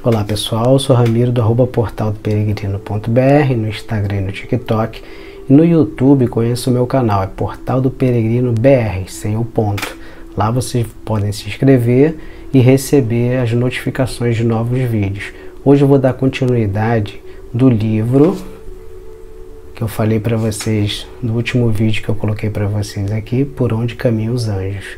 Olá pessoal, eu sou Ramiro do @portaldoperegrino.br, no Instagram e no TikTok. E no YouTube conheça o meu canal, é Portal do Peregrino BR, sem o ponto. Lá vocês podem se inscrever e receber as notificações de novos vídeos. Hoje eu vou dar continuidade do livro que eu falei para vocês no último vídeo que eu coloquei para vocês aqui, Por Onde Caminham os Anjos.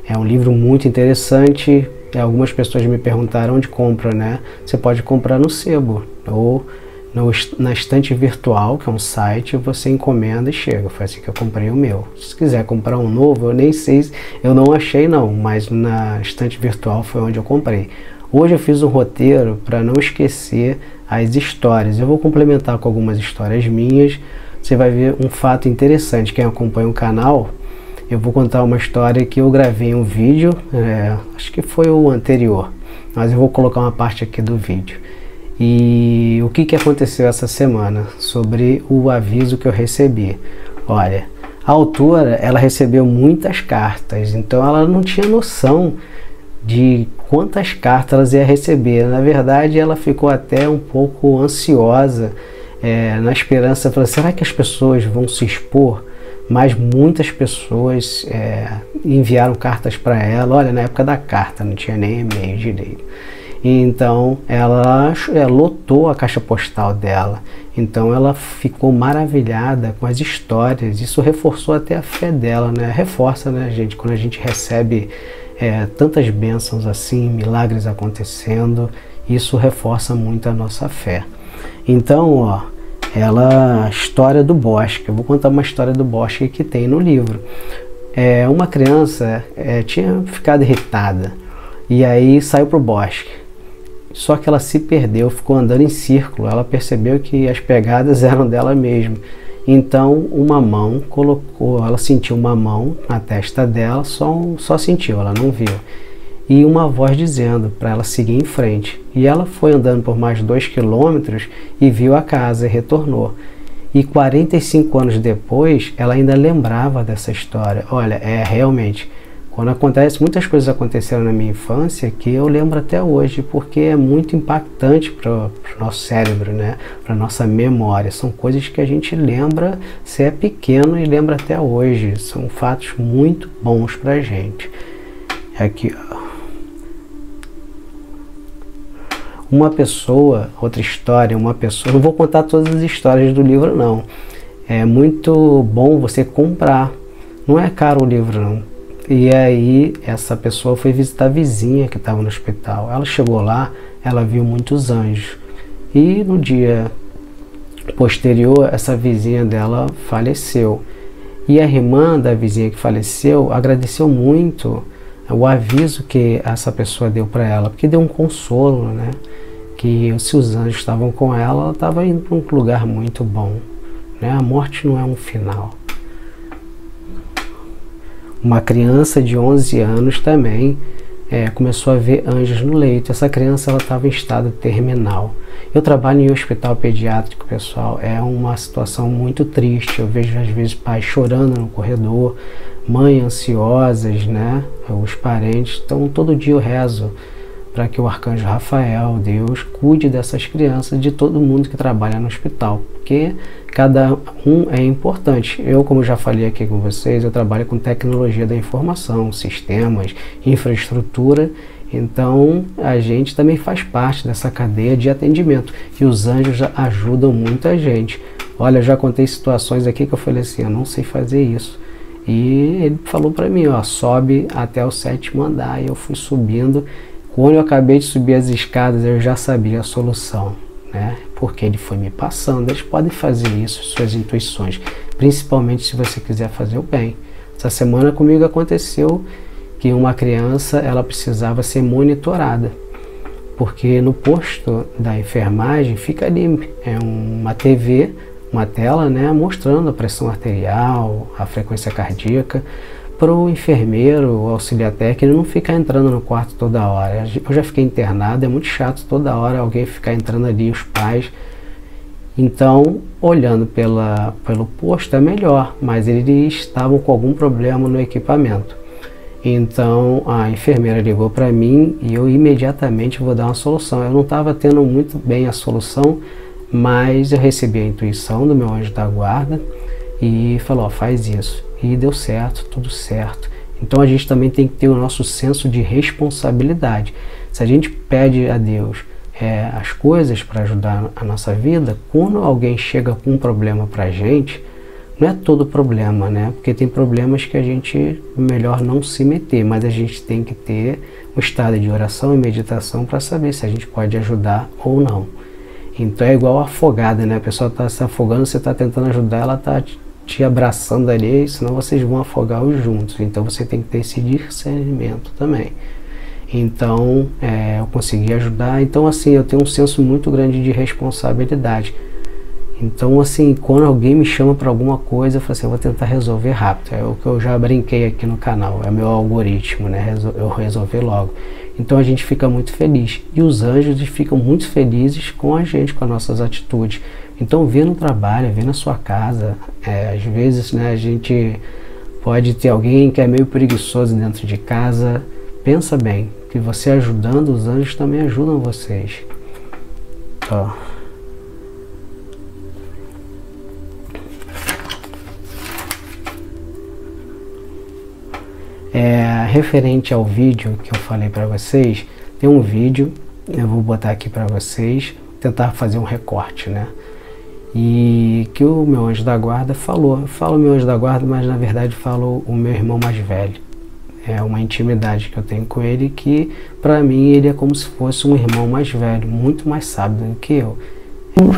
É um livro muito interessante. Algumas pessoas me perguntaram onde compra, né? Você pode comprar no sebo ou na estante virtual, que é um site, você encomenda e chega. Foi assim que eu comprei o meu. Se quiser comprar um novo, eu nem sei, eu não achei não, mas na estante virtual foi onde eu comprei. Hoje eu fiz um roteiro para não esquecer as histórias. Eu vou complementar com algumas histórias minhas. Você vai ver um fato interessante. Quem acompanha o canal, eu vou contar uma história que eu gravei um vídeo, acho que foi o anterior, mas eu vou colocar uma parte aqui do vídeo. E o que aconteceu essa semana sobre o aviso que eu recebi? Olha, a autora, ela recebeu muitas cartas, então ela não tinha noção de quantas cartas ela ia receber. Na verdade, ela ficou até um pouco ansiosa, na esperança, falou, será que as pessoas vão se expor? Mas muitas pessoas enviaram cartas para ela. Olha, na época da carta, não tinha nem e-mail direito. Então ela lotou a caixa postal dela. Então ela ficou maravilhada com as histórias. Isso reforçou até a fé dela, né? Reforça, né, gente? Quando a gente recebe tantas bênçãos assim, milagres acontecendo, isso reforça muito a nossa fé. Então, ó, história do bosque. Eu vou contar uma história do bosque que tem no livro. Uma criança tinha ficado irritada e aí saiu para o bosque. Só que ela se perdeu, ficou andando em círculo. Ela percebeu que as pegadas eram dela mesma. Então uma mão ela sentiu uma mão na testa dela, só sentiu, ela não viu. E uma voz dizendo para ela seguir em frente. E ela foi andando por mais 2 quilômetros e viu a casa e retornou. E 45 anos depois, ela ainda lembrava dessa história. Olha, realmente, quando acontece, muitas coisas aconteceram na minha infância que eu lembro até hoje, porque é muito impactante para o nosso cérebro, né? Para a nossa memória. São coisas que a gente lembra, se é pequeno, e lembra até hoje. São fatos muito bons para a gente. Aqui, ó. Outra história, não vou contar todas as histórias do livro não. É muito bom você comprar, não é caro o livro não. E aí essa pessoa foi visitar a vizinha que estava no hospital. Ela chegou lá, ela viu muitos anjos. E no dia posterior, essa vizinha dela faleceu. E a irmã da vizinha que faleceu agradeceu muito o aviso que essa pessoa deu para ela, porque deu um consolo, né? Que se os anjos estavam com ela, ela estava indo para um lugar muito bom, né? A morte não é um final. Uma criança de 11 anos também começou a ver anjos no leito. Essa criança estava em estado terminal. Eu trabalho em hospital pediátrico, pessoal. É uma situação muito triste. Eu vejo às vezes pais chorando no corredor, mães ansiosas, né? Os parentes. Então todo dia eu rezo para que o arcanjo Rafael, Deus, cuide dessas crianças, de todo mundo que trabalha no hospital, porque cada um é importante. Eu, como já falei aqui com vocês, eu trabalho com tecnologia da informação, sistemas, infraestrutura, então a gente também faz parte dessa cadeia de atendimento, e os anjos ajudam muita gente. Olha, eu já contei situações aqui que eu falei assim, eu não sei fazer isso. E ele falou para mim, ó, sobe até o 7º andar, e eu fui subindo. Quando eu acabei de subir as escadas, eu já sabia a solução, né? Porque ele foi me passando. Eles podem fazer isso, suas intuições, principalmente se você quiser fazer o bem. Essa semana comigo aconteceu que uma criança, ela precisava ser monitorada, porque no posto da enfermagem fica ali uma TV, uma tela, né, mostrando a pressão arterial, a frequência cardíaca, para o enfermeiro, o auxiliar técnico, não ficar entrando no quarto toda hora. Eu já fiquei internado, é muito chato toda hora alguém ficar entrando ali, os pais. Então, olhando pelo posto é melhor, mas eles estavam com algum problema no equipamento. Então a enfermeira ligou para mim e eu imediatamente vou dar uma solução. Eu não estava tendo muito bem a solução, mas eu recebi a intuição do meu anjo da guarda e falou, ó, faz isso. E deu certo, tudo certo. Então a gente também tem que ter o nosso senso de responsabilidade. Se a gente pede a Deus as coisas para ajudar a nossa vida, quando alguém chega com um problema para a gente, não é todo problema, né? Porque tem problemas que a gente melhor não se meter, mas a gente tem que ter um estado de oração e meditação para saber se a gente pode ajudar ou não. Então é igual afogada, né? A pessoa está se afogando, você está tentando ajudar, ela está te abraçando ali, senão vocês vão afogar os juntos. Então você tem que ter esse discernimento também. Então eu consegui ajudar. Então assim, eu tenho um senso muito grande de responsabilidade. Então assim, quando alguém me chama para alguma coisa, eu falo assim, eu vou tentar resolver rápido. É o que eu já brinquei aqui no canal, é meu algoritmo, né? Eu resolver logo. Então a gente fica muito feliz. E os anjos ficam muito felizes com a gente, com as nossas atitudes. Então vê no trabalho, vê na sua casa. Às vezes, né, a gente pode ter alguém que é meio preguiçoso dentro de casa. Pensa bem, que você ajudando, os anjos também ajudam vocês. Ó. Referente ao vídeo que eu falei para vocês, tem um vídeo, eu vou botar aqui para vocês, tentar fazer um recorte, né? E que o meu anjo da guarda falou. Eu falo meu anjo da guarda, mas na verdade falo o meu irmão mais velho. É uma intimidade que eu tenho com ele, que para mim ele é como se fosse um irmão mais velho, muito mais sábio do que eu.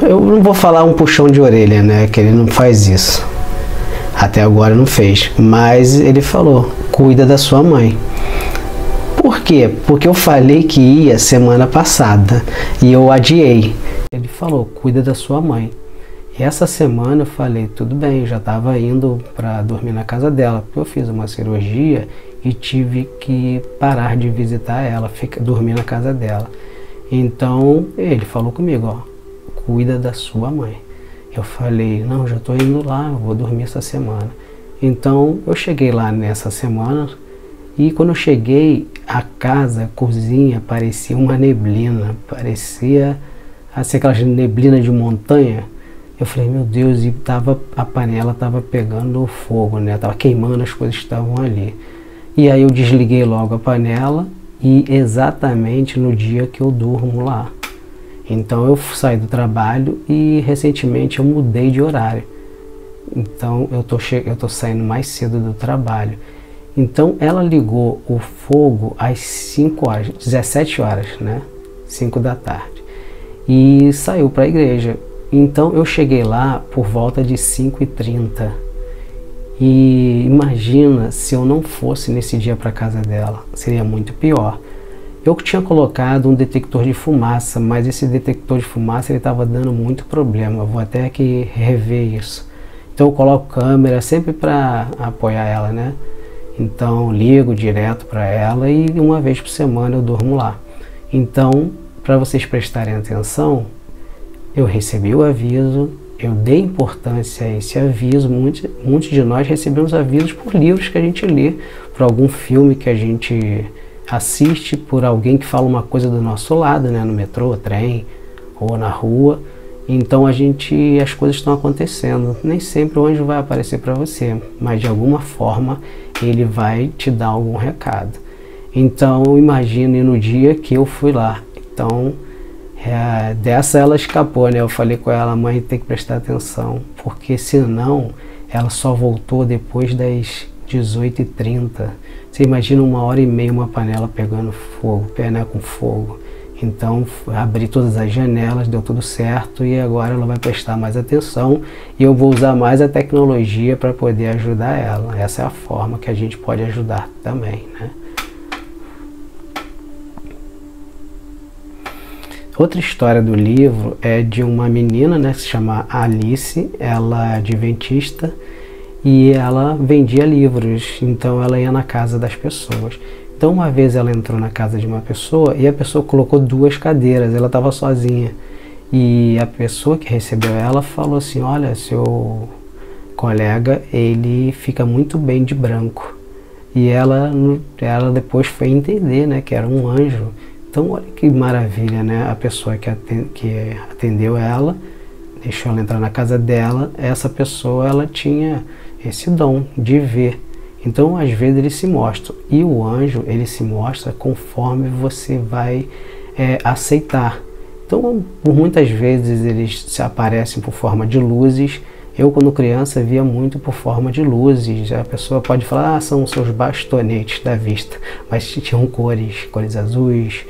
Eu não vou falar um puxão de orelha, né? Que ele não faz isso. Até agora não fez, mas ele falou, cuida da sua mãe. Por quê? Porque eu falei que ia semana passada e eu adiei. Ele falou, cuida da sua mãe. E essa semana eu falei, tudo bem, eu já estava indo para dormir na casa dela, porque eu fiz uma cirurgia e tive que parar de visitar ela, dormir na casa dela. Então ele falou comigo, ó, cuida da sua mãe. Eu falei, não, já estou indo lá, eu vou dormir essa semana. Então eu cheguei lá nessa semana e quando eu cheguei, a casa, a cozinha, parecia uma neblina, parecia assim, aquelas neblinas de montanha. Eu falei, meu Deus, e a panela estava pegando fogo, né? Estava queimando as coisas que estavam ali. E aí eu desliguei logo a panela e exatamente no dia que eu durmo lá. Então eu saí do trabalho e recentemente eu mudei de horário. Então eu tô saindo mais cedo do trabalho. Então ela ligou o fogo às 5 horas, 17 horas, né? 5 da tarde. E saiu para a igreja. Então eu cheguei lá por volta de 5h30. E imagina se eu não fosse nesse dia para casa dela, seria muito pior. Eu tinha colocado um detector de fumaça, mas esse detector de fumaça ele estava dando muito problema. Eu vou até aqui rever isso. Então eu coloco câmera sempre para apoiar ela, né? Então ligo direto para ela e uma vez por semana eu durmo lá. Então, para vocês prestarem atenção, eu recebi o aviso, eu dei importância a esse aviso. Muitos de nós recebemos avisos por livros que a gente lê, por algum filme que a gente assiste, por alguém que fala uma coisa do nosso lado, né, no metrô, trem ou na rua. Então as coisas estão acontecendo. Nem sempre o anjo vai aparecer para você, mas de alguma forma ele vai te dar algum recado. Então imagine no dia que eu fui lá. Então dessa ela escapou, né? Eu falei com ela, mãe, tem que prestar atenção, porque senão ela só voltou depois das 18h30. Você imagina 1h30 uma panela pegando fogo, né, com fogo. Então abri todas as janelas, deu tudo certo e agora ela vai prestar mais atenção e eu vou usar mais a tecnologia para poder ajudar ela. Essa é a forma que a gente pode ajudar também, né? Outra história do livro é de uma menina, né, que se chama Alice. Ela é adventista e ela vendia livros, então ela ia na casa das pessoas. Então uma vez ela entrou na casa de uma pessoa e a pessoa colocou 2 cadeiras, ela estava sozinha. E a pessoa que recebeu ela falou assim, olha, seu colega, ele fica muito bem de branco. E ela depois foi entender, né, que era um anjo. Então olha que maravilha, né? A pessoa que atendeu ela, deixou ela entrar na casa dela, essa pessoa ela tinha esse dom de ver. Então às vezes ele se mostra, e o anjo ele se mostra conforme você vai aceitar. Então por muitas vezes eles se aparecem por forma de luzes. Eu, quando criança, via muito por forma de luzes. A pessoa pode falar, são os seus bastonetes da vista, mas tinham cores azuis,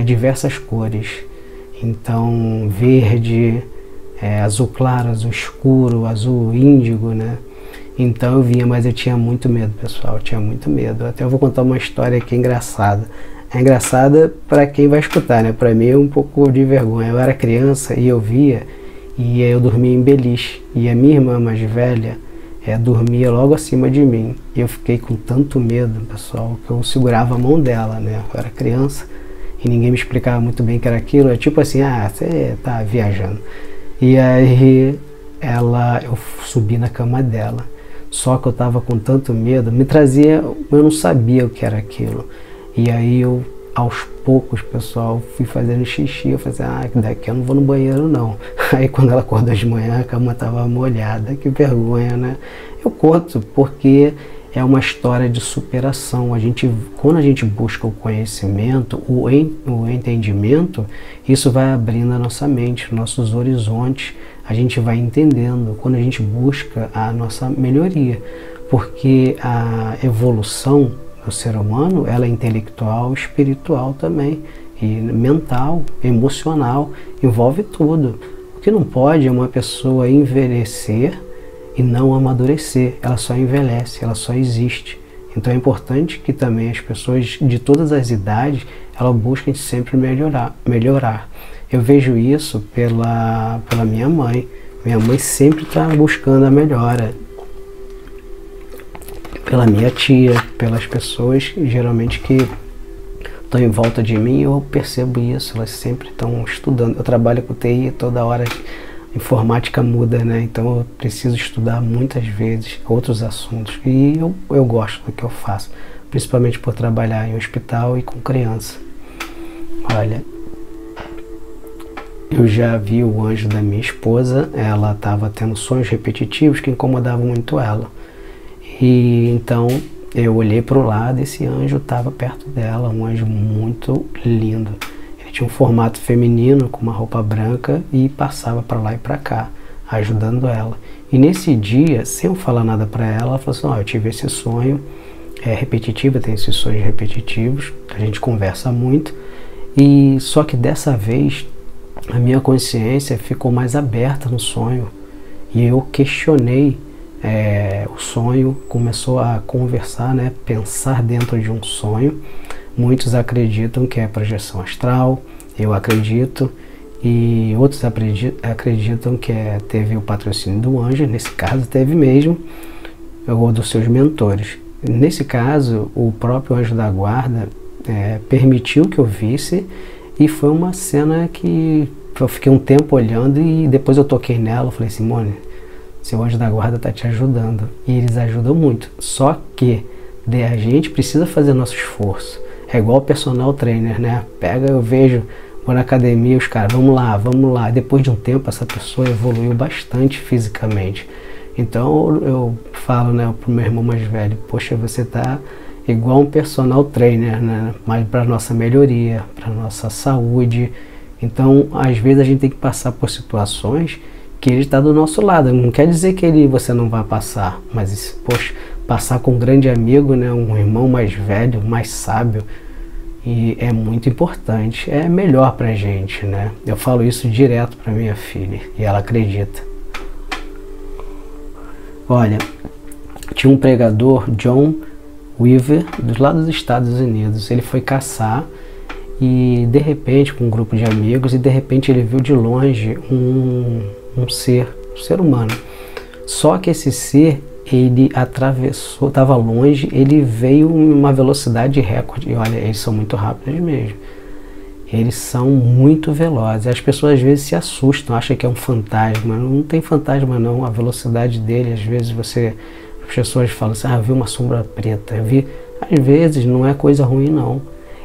diversas cores. Então, verde, azul claro, azul escuro, azul índigo, né? Então eu via, mas eu tinha muito medo, pessoal, eu tinha muito medo. Até eu vou contar uma história aqui engraçada. É engraçada para quem vai escutar, né? Para mim é um pouco de vergonha. Eu era criança e eu via, e eu dormia em beliche, e a minha irmã mais velha dormia logo acima de mim, e eu fiquei com tanto medo, pessoal, que eu segurava a mão dela, né? Eu era criança e ninguém me explicava muito bem o que era aquilo. É tipo assim, você tá viajando. E aí eu subi na cama dela, só que eu tava com tanto medo, eu não sabia o que era aquilo. E aí eu, aos poucos, pessoal, fui fazendo xixi. Eu falei assim, daqui eu não vou no banheiro não. Aí quando ela acordou de manhã, a cama estava molhada. Que vergonha, né? Eu conto porque é uma história de superação. Quando a gente busca o conhecimento, o entendimento, isso vai abrindo a nossa mente, nossos horizontes. A gente vai entendendo quando a gente busca a nossa melhoria. Porque a evolução o ser humano, ela é intelectual, espiritual também, e mental, emocional, envolve tudo. O que não pode é uma pessoa envelhecer e não amadurecer. Ela só envelhece, ela só existe. Então é importante que também as pessoas de todas as idades, elas busquem sempre melhorar. Eu vejo isso pela minha mãe. Minha mãe sempre está buscando a melhora. Pela minha tia, pelas pessoas geralmente que estão em volta de mim, eu percebo isso, elas sempre estão estudando. Eu trabalho com TI, toda hora a informática muda, né? Então eu preciso estudar muitas vezes outros assuntos, e eu gosto do que eu faço, principalmente por trabalhar em hospital e com criança. Olha, eu já vi o anjo da minha esposa, ela estava tendo sonhos repetitivos que incomodavam muito ela. E então eu olhei para o lado e esse anjo estava perto dela, um anjo muito lindo. Ele tinha um formato feminino, com uma roupa branca, e passava para lá e para cá, ajudando ela. E nesse dia, sem eu falar nada para ela, ela falou assim, eu tive esse sonho repetitivo, eu tenho esses sonhos repetitivos, a gente conversa muito, e só que dessa vez a minha consciência ficou mais aberta no sonho, e eu questionei o sonho, começou a conversar, né, pensar dentro de um sonho. Muitos acreditam que é projeção astral, eu acredito, e outros acreditam que teve o patrocínio do anjo, nesse caso teve mesmo, ou dos seus mentores. Nesse caso, o próprio anjo da guarda permitiu que eu visse, e foi uma cena que eu fiquei um tempo olhando, e depois eu toquei nela, falei, Simone, seu anjo da guarda está te ajudando, e eles ajudam muito, só que a gente precisa fazer nosso esforço. É igual o personal trainer, né? Eu vejo, vou na academia, os caras, vamos lá, depois de um tempo essa pessoa evoluiu bastante fisicamente. Então eu falo, né, pro meu irmão mais velho, poxa, você tá igual um personal trainer, né? Mas para nossa melhoria, para nossa saúde. Então às vezes a gente tem que passar por situações que ele está do nosso lado. Não quer dizer que você não vai passar, mas, poxa, passar com um grande amigo, né, um irmão mais velho, mais sábio, e é muito importante, é melhor pra gente, né? Eu falo isso direto pra minha filha, e ela acredita. Olha, tinha um pregador, John Weaver, lá dos Estados Unidos. Ele foi caçar, e de repente, com um grupo de amigos, e de repente ele viu de longe um ser humano. Só que esse ser, ele atravessou, estava longe, ele veio em uma velocidade recorde. E olha, eles são muito rápidos mesmo. Eles são muito velozes. As pessoas às vezes se assustam, acham que é um fantasma. Não tem fantasma não, a velocidade dele, às vezes você As pessoas falam assim, eu vi uma sombra preta, eu vi. Às vezes não é coisa ruim não.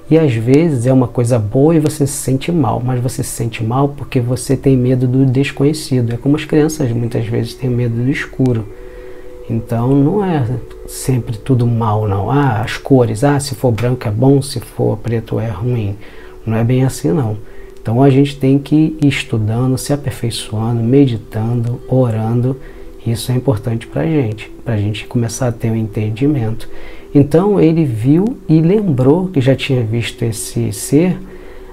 E às vezes é uma coisa boa e você se sente mal, mas você se sente mal porque você tem medo do desconhecido. É como as crianças muitas vezes têm medo do escuro. Então não é sempre tudo mal não. As cores, se for branco é bom, se for preto é ruim. Não é bem assim não. Então a gente tem que ir estudando, se aperfeiçoando, meditando, orando. Isso é importante para a gente começar a ter um entendimento. Então ele viu e lembrou que já tinha visto esse ser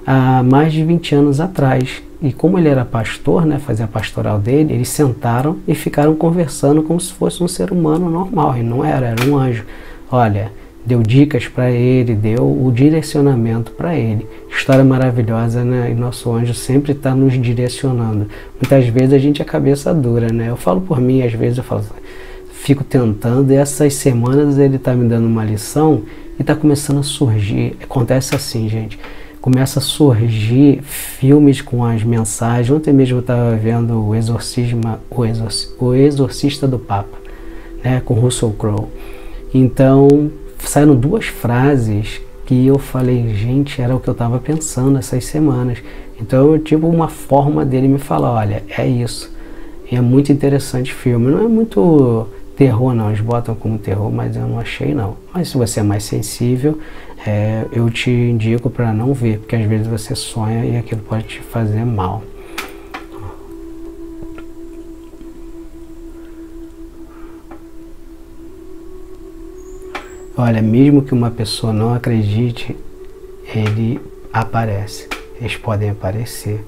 há mais de 20 anos atrás. E como ele era pastor, né, fazia a pastoral dele, eles sentaram e ficaram conversando como se fosse um ser humano normal. E não era um anjo. Olha, deu dicas para ele, deu o direcionamento para ele. História maravilhosa, né? E nosso anjo sempre está nos direcionando. Muitas vezes a gente é cabeça dura, né? Eu falo por mim, às vezes eu falo, fico tentando, e essas semanas ele está me dando uma lição e está começando a surgir. Acontece assim, gente. Começa a surgir filmes com as mensagens. Ontem mesmo eu estava vendo o Exorcista do Papa, né? Com Russell Crowe. Então saíram duas frases que eu falei, gente, era o que eu estava pensando essas semanas. Então eu tive uma forma dele me falar, olha, é isso. E é muito interessante o filme. Não é muito terror não, eles botam como terror, mas eu não achei não. Mas se você é mais sensível, eu te indico para não ver, porque às vezes você sonha e aquilo pode te fazer mal. Olha, mesmo que uma pessoa não acredite, ele aparece, eles podem aparecer.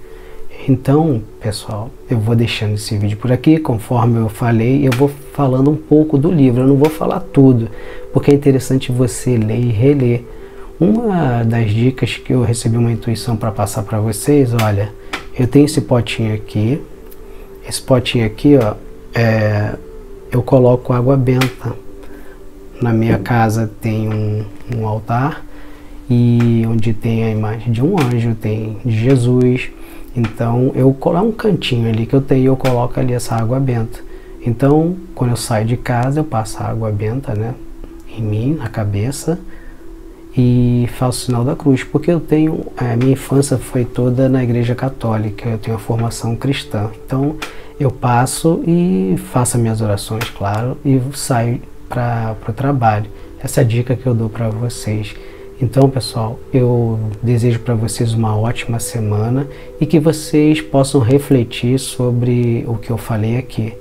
Então, pessoal, eu vou deixando esse vídeo por aqui, conforme eu falei, eu vou falando um pouco do livro, eu não vou falar tudo, porque é interessante você ler e reler. Uma das dicas que eu recebi uma intuição para passar para vocês, olha, eu tenho esse potinho aqui, ó, eu coloco água benta. Na minha casa tem um altar, e onde tem a imagem de um anjo, tem de Jesus. Então eu coloco um cantinho ali que eu coloco ali essa água benta. Então quando eu saio de casa eu passo a água benta, né, em mim, na cabeça, e faço o sinal da cruz, porque eu tenho, minha infância foi toda na igreja católica, eu tenho a formação cristã. Então eu passo e faço as minhas orações, claro, e saio para o trabalho. Essa é a dica que eu dou para vocês. Então, pessoal, eu desejo para vocês uma ótima semana e que vocês possam refletir sobre o que eu falei aqui,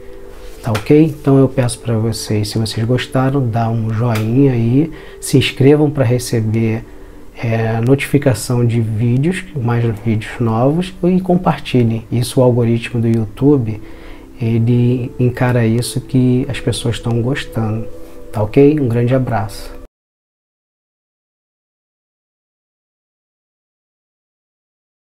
tá ok? Então eu peço para vocês, se vocês gostaram, dá um joinha aí, se inscrevam para receber a notificação de vídeos, mais vídeos novos, e compartilhem. Isso, o algoritmo do YouTube, ele encara isso, que as pessoas estão gostando, tá ok? Um grande abraço.